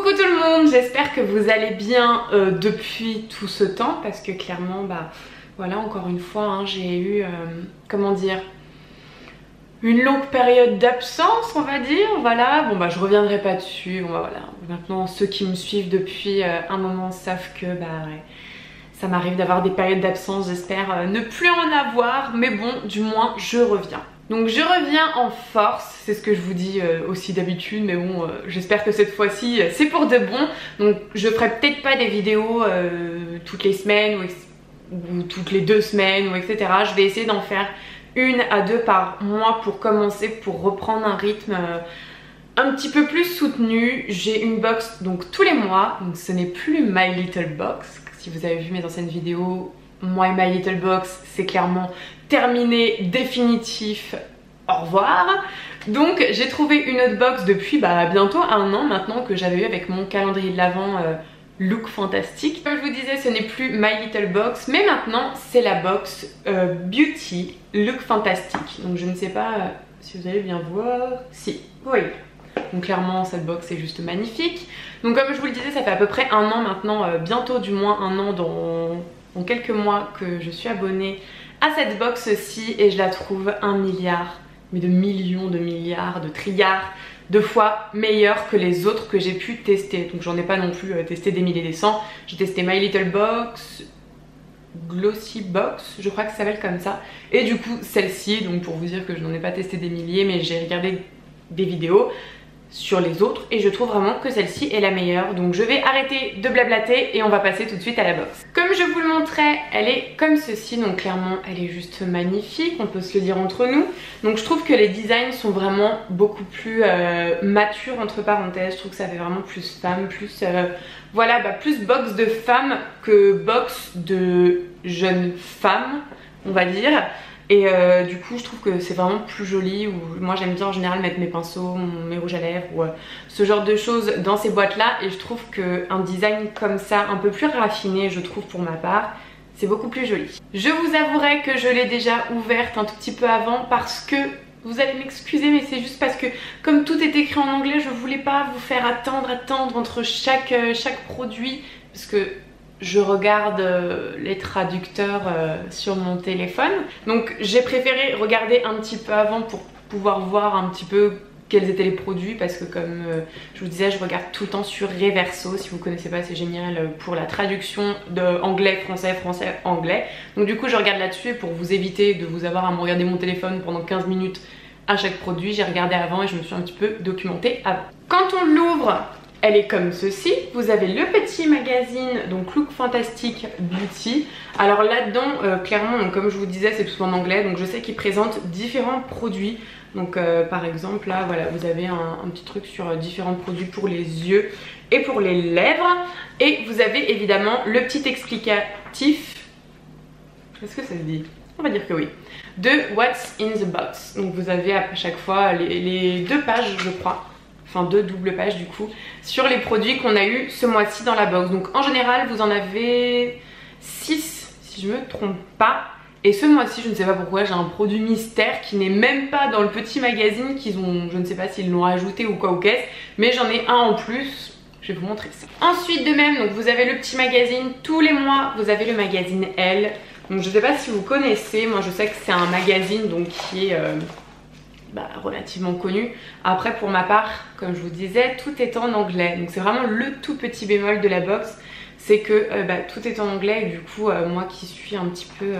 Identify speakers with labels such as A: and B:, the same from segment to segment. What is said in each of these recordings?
A: Coucou tout le monde, j'espère que vous allez bien depuis tout ce temps parce que clairement voilà, encore une fois hein, j'ai eu comment dire, une longue période d'absence, on va dire. Voilà, bon je reviendrai pas dessus. Bon voilà, maintenant ceux qui me suivent depuis un moment savent que ouais, ça m'arrive d'avoir des périodes d'absence. J'espère ne plus en avoir, mais bon, du moins je reviens. Donc je reviens en force, c'est ce que je vous dis aussi d'habitude, mais bon, j'espère que cette fois-ci c'est pour de bon. Donc je ferai peut-être pas des vidéos toutes les semaines ou toutes les 2 semaines ou etc. Je vais essayer d'en faire 1 à 2 par mois pour commencer, pour reprendre un rythme un petit peu plus soutenu. J'ai une box donc tous les mois, donc ce n'est plus My Little Box. Si vous avez vu mes anciennes vidéos, moi et My Little Box c'est clairement terminé, définitif, au revoir. Donc j'ai trouvé une autre box depuis bientôt 1 an maintenant, que j'avais eu avec mon calendrier de l'Avent Look Fantastique. Comme je vous disais, ce n'est plus My Little Box, mais maintenant c'est la box Beauty Look Fantastique. Donc je ne sais pas si vous allez bien voir. Si, vous voyez. Donc clairement cette box est juste magnifique. Donc comme je vous le disais, ça fait à peu près 1 an maintenant, bientôt du moins 1 an dans quelques mois que je suis abonnée à cette box-ci, et je la trouve 1 milliard, mais de millions, de milliards, de trilliards de fois meilleure que les autres que j'ai pu tester. Donc j'en ai pas non plus testé des milliers et des cents. J'ai testé My Little Box, Glossy Box, je crois que ça s'appelle comme ça, et du coup celle-ci, donc pour vous dire que je n'en ai pas testé des milliers, mais j'ai regardé des vidéos sur les autres et je trouve vraiment que celle-ci est la meilleure. Donc je vais arrêter de blablater et on va passer tout de suite à la box. Comme je vous le montrais, elle est comme ceci, donc clairement elle est juste magnifique, on peut se le dire entre nous. Donc je trouve que les designs sont vraiment beaucoup plus matures entre parenthèses. Je trouve que ça fait vraiment plus femme, plus voilà, plus box de femme que box de jeune femme, on va dire. Et du coup je trouve que c'est vraiment plus joli. Moi j'aime bien en général mettre mes pinceaux, mes rouges à lèvres ou ce genre de choses dans ces boîtes là, et je trouve qu'un design comme ça, un peu plus raffiné, je trouve pour ma part, c'est beaucoup plus joli. Je vous avouerai que je l'ai déjà ouverte un tout petit peu avant parce que, vous allez m'excuser, mais c'est juste parce que comme tout est écrit en anglais, je voulais pas vous faire attendre entre chaque produit, parce que je regarde les traducteurs sur mon téléphone. Donc j'ai préféré regarder un petit peu avant pour pouvoir voir un petit peu quels étaient les produits, parce que comme je vous disais, je regarde tout le temps sur Reverso. Si vous connaissez pas, c'est génial pour la traduction de anglais, français, français, anglais. Donc du coup je regarde là-dessus, et pour vous éviter de vous avoir à me regarder mon téléphone pendant 15 minutes à chaque produit, j'ai regardé avant et je me suis un petit peu documentée avant. Quand on l'ouvre, elle est comme ceci. Vous avez le petit magazine, donc Look Fantastic Beauty. Alors là-dedans, clairement, donc comme je vous disais, c'est tout en anglais, donc je sais qu'ils présentent différents produits. Donc par exemple, là, voilà, vous avez un petit truc sur différents produits pour les yeux et pour les lèvres. Et vous avez évidemment le petit explicatif, est-ce que ça se dit? On va dire que oui, de What's in the Box. Donc vous avez à chaque fois les 2 pages, je crois, enfin 2 doubles pages du coup, sur les produits qu'on a eu ce mois-ci dans la box. Donc en général vous en avez 6 si je me trompe pas, et ce mois-ci je ne sais pas pourquoi j'ai un produit mystère qui n'est même pas dans le petit magazine qu'ils ont, je ne sais pas s'ils l'ont ajouté ou quoi ou qu'est-ce, mais j'en ai un en plus, je vais vous montrer ça. Ensuite de même, donc vous avez le petit magazine, tous les mois vous avez le magazine Elle. Donc je ne sais pas si vous connaissez, moi je sais que c'est un magazine donc qui est relativement connu. Après pour ma part, comme je vous disais, tout est en anglais, donc c'est vraiment le tout petit bémol de la box, c'est que tout est en anglais, et du coup moi qui suis un petit peu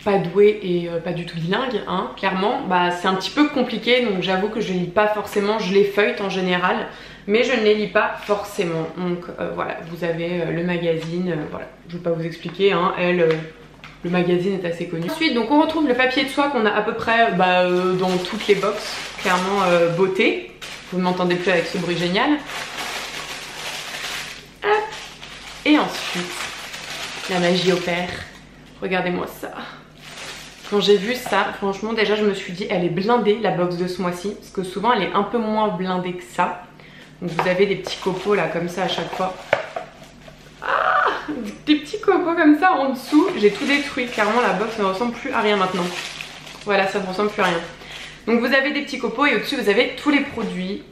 A: pas douée et pas du tout bilingue hein, clairement, c'est un petit peu compliqué. Donc j'avoue que je lis pas forcément, je les feuillete en général, mais je ne les lis pas forcément. Donc voilà, vous avez le magazine, voilà, je ne vais pas vous expliquer hein, le magazine est assez connu. Ensuite donc on retrouve le papier de soie qu'on a à peu près dans toutes les box, clairement beauté. Vous ne m'entendez plus avec ce bruit génial. Hop. Et ensuite la magie opère. Regardez-moi ça. Quand j'ai vu ça, franchement déjà je me suis dit elle est blindée la box de ce mois-ci, parce que souvent elle est un peu moins blindée que ça. Donc vous avez des petits copeaux là comme ça à chaque fois. Des petits copeaux comme ça en dessous. J'ai tout détruit, clairement la box ne ressemble plus à rien maintenant. Voilà, ça ne ressemble plus à rien. Donc vous avez des petits copeaux et au-dessus vous avez tous les produits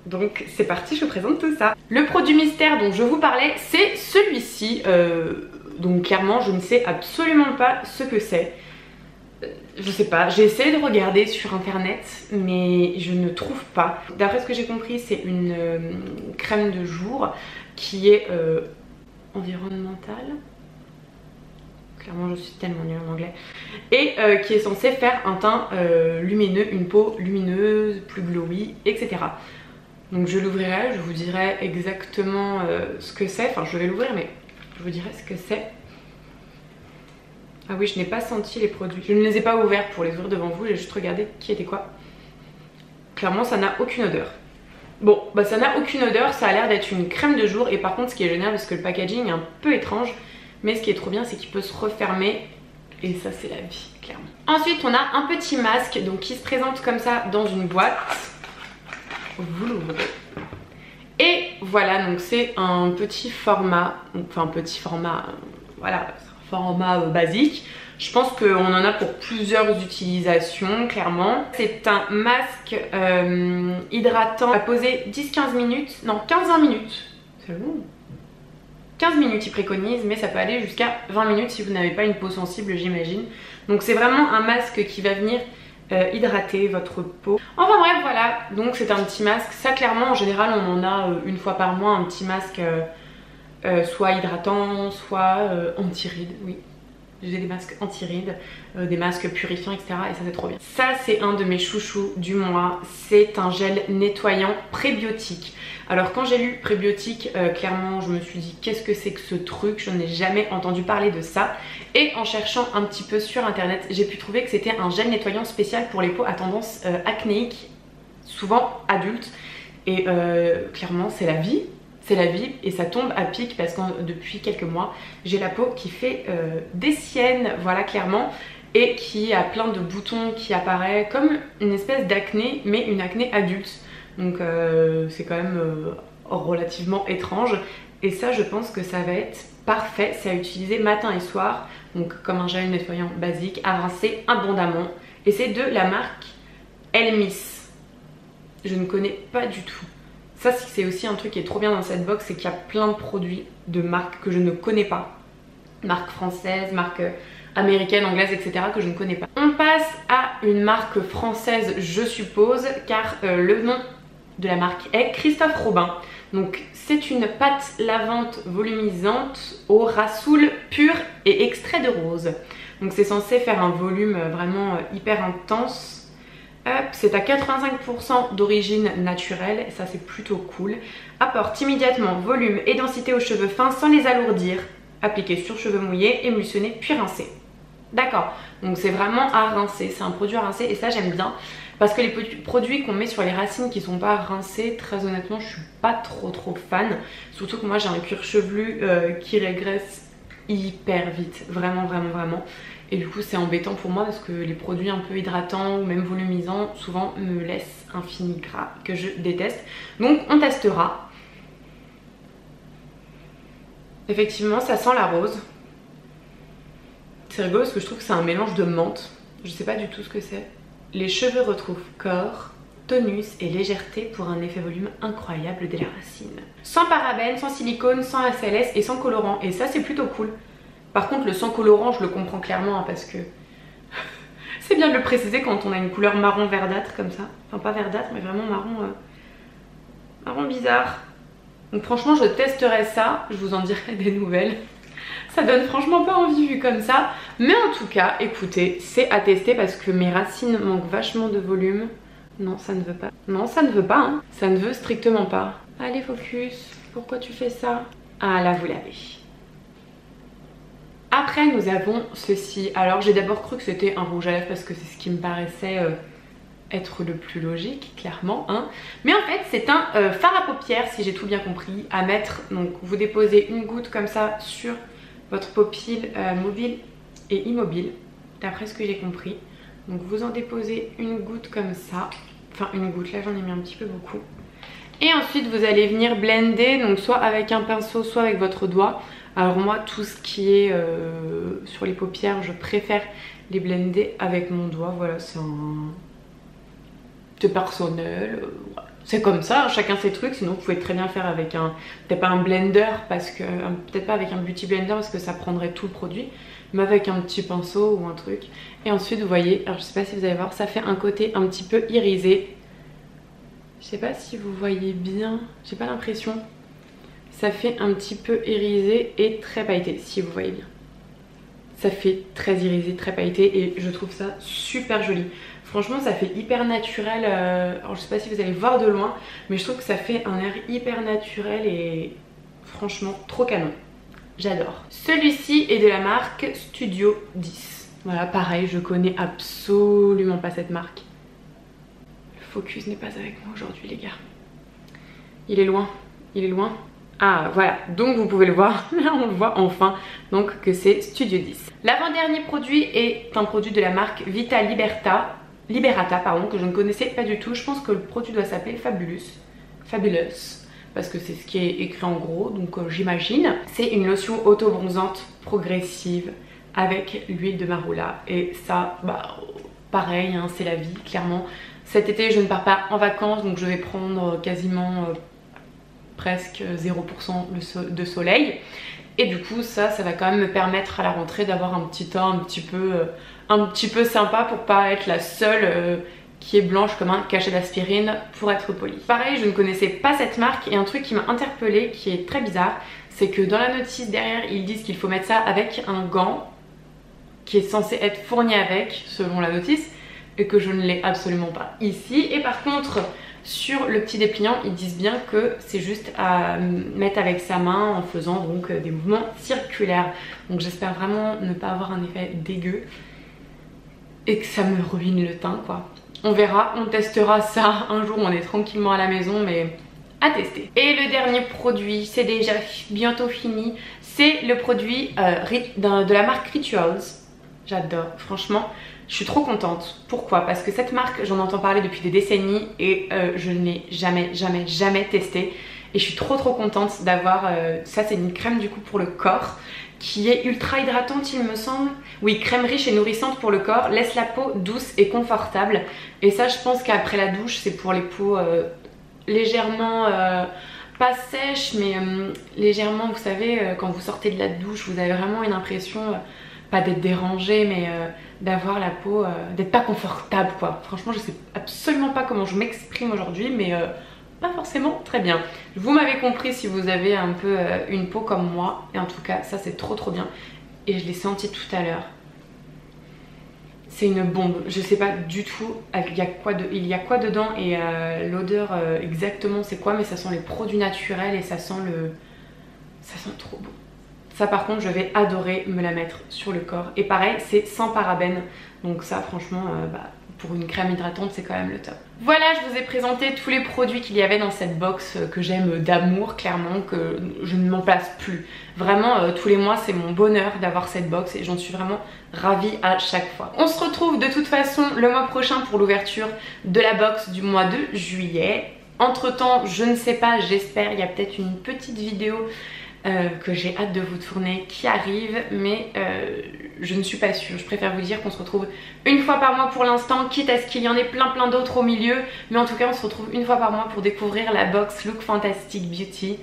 A: Donc c'est parti, je vous présente tout ça. Le produit mystère dont je vous parlais, c'est celui-ci. Donc clairement, je ne sais absolument pas ce que c'est. Je sais pas, j'ai essayé de regarder sur internet mais je ne trouve pas. D'après ce que j'ai compris, c'est une crème de jour qui est environnementale. Clairement je suis tellement nulle en anglais. Et qui est censée faire un teint lumineux, une peau lumineuse, plus glowy, etc. Donc je l'ouvrirai, je vous dirai exactement ce que c'est. Enfin je vais l'ouvrir mais je vous dirai ce que c'est. Ah oui, je n'ai pas senti les produits. Je ne les ai pas ouverts pour les ouvrir devant vous, j'ai juste regardé qui était quoi. Clairement ça n'a aucune odeur. Bon, bah ça n'a aucune odeur, ça a l'air d'être une crème de jour. Et par contre ce qui est génial, parce que le packaging est un peu étrange, mais ce qui est trop bien c'est qu'il peut se refermer. Et ça c'est la vie, clairement. Ensuite on a un petit masque donc, qui se présente comme ça dans une boîte. Vous l'ouvrez. Et voilà, donc c'est un petit format. Enfin petit format, voilà, format basique. Je pense qu'on en a pour plusieurs utilisations, clairement. C'est un masque hydratant à poser 10-15 minutes. Non, 15-20 minutes. C'est long. 15 minutes il préconise, mais ça peut aller jusqu'à 20 minutes si vous n'avez pas une peau sensible, j'imagine. Donc c'est vraiment un masque qui va venir hydrater votre peau. Enfin bref, voilà, donc c'est un petit masque. Ça clairement, en général, on en a une fois par mois, un petit masque soit hydratant, soit anti-rides, oui. J'ai des masques anti-rides, des masques purifiants, etc. Et ça c'est trop bien. Ça c'est un de mes chouchous du mois. C'est un gel nettoyant prébiotique. Alors quand j'ai lu prébiotique, clairement je me suis dit qu'est-ce que c'est que ce truc? Je n'ai jamais entendu parler de ça. Et en cherchant un petit peu sur internet, j'ai pu trouver que c'était un gel nettoyant spécial pour les peaux à tendance acnéique, souvent adultes. Et clairement c'est la vie. C'est la vie et ça tombe à pic parce que depuis quelques mois j'ai la peau qui fait des siennes, voilà, clairement, et qui a plein de boutons qui apparaissent comme une espèce d'acné, mais une acné adulte. Donc c'est quand même relativement étrange. Et ça je pense que ça va être parfait, c'est à utiliser matin et soir, donc comme un gel nettoyant basique, à rincer abondamment. Et c'est de la marque Elmis. Je ne connais pas du tout. Ça c'est aussi un truc qui est trop bien dans cette box, c'est qu'il y a plein de produits de marques que je ne connais pas. Marques françaises, marques américaines, anglaises, etc. que je ne connais pas. On passe à une marque française je suppose, car le nom de la marque est Christophe Robin. Donc c'est une pâte lavante volumisante au rassoul pur et extrait de rose. Donc c'est censé faire un volume vraiment hyper intense. C'est à 85% d'origine naturelle, et ça c'est plutôt cool. Apporte immédiatement volume et densité aux cheveux fins sans les alourdir. Appliqué sur cheveux mouillés, émulsionné puis rincé. D'accord, donc c'est vraiment à rincer, c'est un produit à rincer et ça j'aime bien. Parce que les produits qu'on met sur les racines qui sont pas rincés, très honnêtement je suis pas trop fan. Surtout que moi j'ai un cuir chevelu qui régresse hyper vite, vraiment. Et du coup c'est embêtant pour moi parce que les produits un peu hydratants ou même volumisants souvent me laissent un fini gras que je déteste. Donc on testera. Effectivement ça sent la rose. C'est rigolo parce que je trouve que c'est un mélange de menthe. Je sais pas du tout ce que c'est. Les cheveux retrouvent corps, tonus et légèreté pour un effet volume incroyable dès la racine. Sans parabènes, sans silicone, sans SLS et sans colorant. Et ça c'est plutôt cool. Par contre le sans colorant je le comprends clairement hein, parce que c'est bien de le préciser quand on a une couleur marron verdâtre comme ça. Enfin pas verdâtre mais vraiment marron, marron bizarre. Donc franchement je testerai ça, je vous en dirai des nouvelles. Ça donne franchement pas envie vu comme ça. Mais en tout cas écoutez, c'est à tester parce que mes racines manquent vachement de volume. Non ça ne veut pas. Non ça ne veut pas hein. Ça ne veut strictement pas. Allez focus, pourquoi tu fais ça? Ah là vous l'avez. Après nous avons ceci. Alors j'ai d'abord cru que c'était un rouge à lèvres parce que c'est ce qui me paraissait être le plus logique clairement hein. Mais en fait c'est un fard à paupières si j'ai tout bien compris à mettre. Donc vous déposez une goutte comme ça sur votre paupière mobile et immobile d'après ce que j'ai compris. Donc vous en déposez une goutte comme ça. Enfin une goutte, là j'en ai mis un petit peu beaucoup. Et ensuite vous allez venir blender, donc soit avec un pinceau soit avec votre doigt. Alors moi tout ce qui est sur les paupières je préfère les blender avec mon doigt. Voilà c'est personnel. Voilà. c'est comme ça, chacun ses trucs. Sinon vous pouvez très bien faire avec un, peut-être pas un blender parce que, peut-être pas avec un beauty blender parce que ça prendrait tout le produit, mais avec un petit pinceau ou un truc. Et ensuite vous voyez, alors je sais pas si vous allez voir, ça fait un côté un petit peu irisé. Je sais pas si vous voyez bien, j'ai pas l'impression. Ça fait un petit peu irisé et très pailleté, si vous voyez bien. Ça fait très irisé, très pailleté et je trouve ça super joli. Franchement ça fait hyper naturel, alors je sais pas si vous allez voir de loin, mais je trouve que ça fait un air hyper naturel et franchement trop canon. J'adore. Celui-ci est de la marque Studio 10. Voilà, pareil, je connais absolument pas cette marque. Le focus n'est pas avec moi aujourd'hui les gars. Il est loin, il est loin. Ah voilà, donc vous pouvez le voir, là on le voit enfin, donc que c'est Studio 10. L'avant-dernier produit est un produit de la marque Vita Liberata, pardon, que je ne connaissais pas du tout. Je pense que le produit doit s'appeler Fabulous, parce que c'est ce qui est écrit en gros, donc j'imagine. C'est une lotion auto-bronzante progressive avec l'huile de marula, et ça, bah pareil, hein, c'est la vie, clairement. Cet été je ne pars pas en vacances, donc je vais prendre quasiment... presque 0% de soleil, et du coup ça va quand même me permettre à la rentrée d'avoir un petit teint un petit peu sympa pour pas être la seule qui est blanche comme un cachet d'aspirine, pour être polie. Pareil, je ne connaissais pas cette marque, et un truc qui m'a interpellée qui est très bizarre, c'est que dans la notice derrière ils disent qu'il faut mettre ça avec un gant qui est censé être fourni avec, selon la notice, et que je ne l'ai absolument pas ici. Et par contre sur le petit dépliant ils disent bien que c'est juste à mettre avec sa main en faisant donc des mouvements circulaires. Donc j'espère vraiment ne pas avoir un effet dégueu et que ça me ruine le teint quoi. On verra, on testera ça un jour, on est tranquillement à la maison, mais à tester. Et le dernier produit, c'est déjà bientôt fini, c'est le produit de la marque Rituals. J'adore, franchement. Je suis trop contente. Pourquoi? Parce que cette marque, j'en entends parler depuis des décennies et je ne l'ai jamais testé. Et je suis trop contente d'avoir... ça, c'est une crème du coup pour le corps qui est ultra hydratante, il me semble. Oui, crème riche et nourrissante pour le corps, laisse la peau douce et confortable. Et ça, je pense qu'après la douche, c'est pour les peaux légèrement... pas sèches, mais légèrement, vous savez, quand vous sortez de la douche, vous avez vraiment une impression... pas d'être dérangée, mais d'avoir la peau, d'être pas confortable quoi. Franchement je sais absolument pas comment je m'exprime aujourd'hui, mais pas forcément très bien. Vous m'avez compris si vous avez un peu une peau comme moi, et en tout cas ça c'est trop bien, et je l'ai senti tout à l'heure. C'est une bombe, je sais pas du tout il y a quoi dedans et l'odeur exactement c'est quoi, mais ça sent les produits naturels et ça sent trop bon. Ça par contre je vais adorer me la mettre sur le corps. Et pareil c'est sans parabènes. Donc ça franchement pour une crème hydratante c'est quand même le top. Voilà, je vous ai présenté tous les produits qu'il y avait dans cette box que j'aime d'amour, clairement, que je ne m'en passe plus. Vraiment tous les mois c'est mon bonheur d'avoir cette box et j'en suis vraiment ravie à chaque fois. On se retrouve de toute façon le mois prochain pour l'ouverture de la box du mois de juillet. Entre temps je ne sais pas, j'espère, il y a peut-être une petite vidéo que j'ai hâte de vous tourner qui arrive, mais je ne suis pas sûre. Je préfère vous dire qu'on se retrouve une fois par mois pour l'instant, quitte à ce qu'il y en ait plein d'autres au milieu, mais en tout cas on se retrouve une fois par mois pour découvrir la box Look Fantastic Beauty,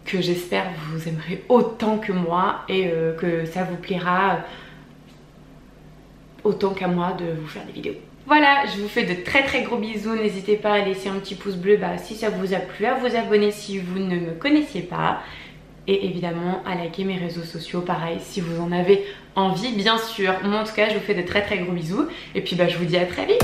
A: que j'espère vous aimerez autant que moi et que ça vous plaira autant qu'à moi de vous faire des vidéos. Voilà, je vous fais de très gros bisous, n'hésitez pas à laisser un petit pouce bleu si ça vous a plu, à vous abonner si vous ne me connaissiez pas, et évidemment à liker mes réseaux sociaux, pareil si vous en avez envie bien sûr. Moi en tout cas je vous fais de très gros bisous, et puis je vous dis à très vite.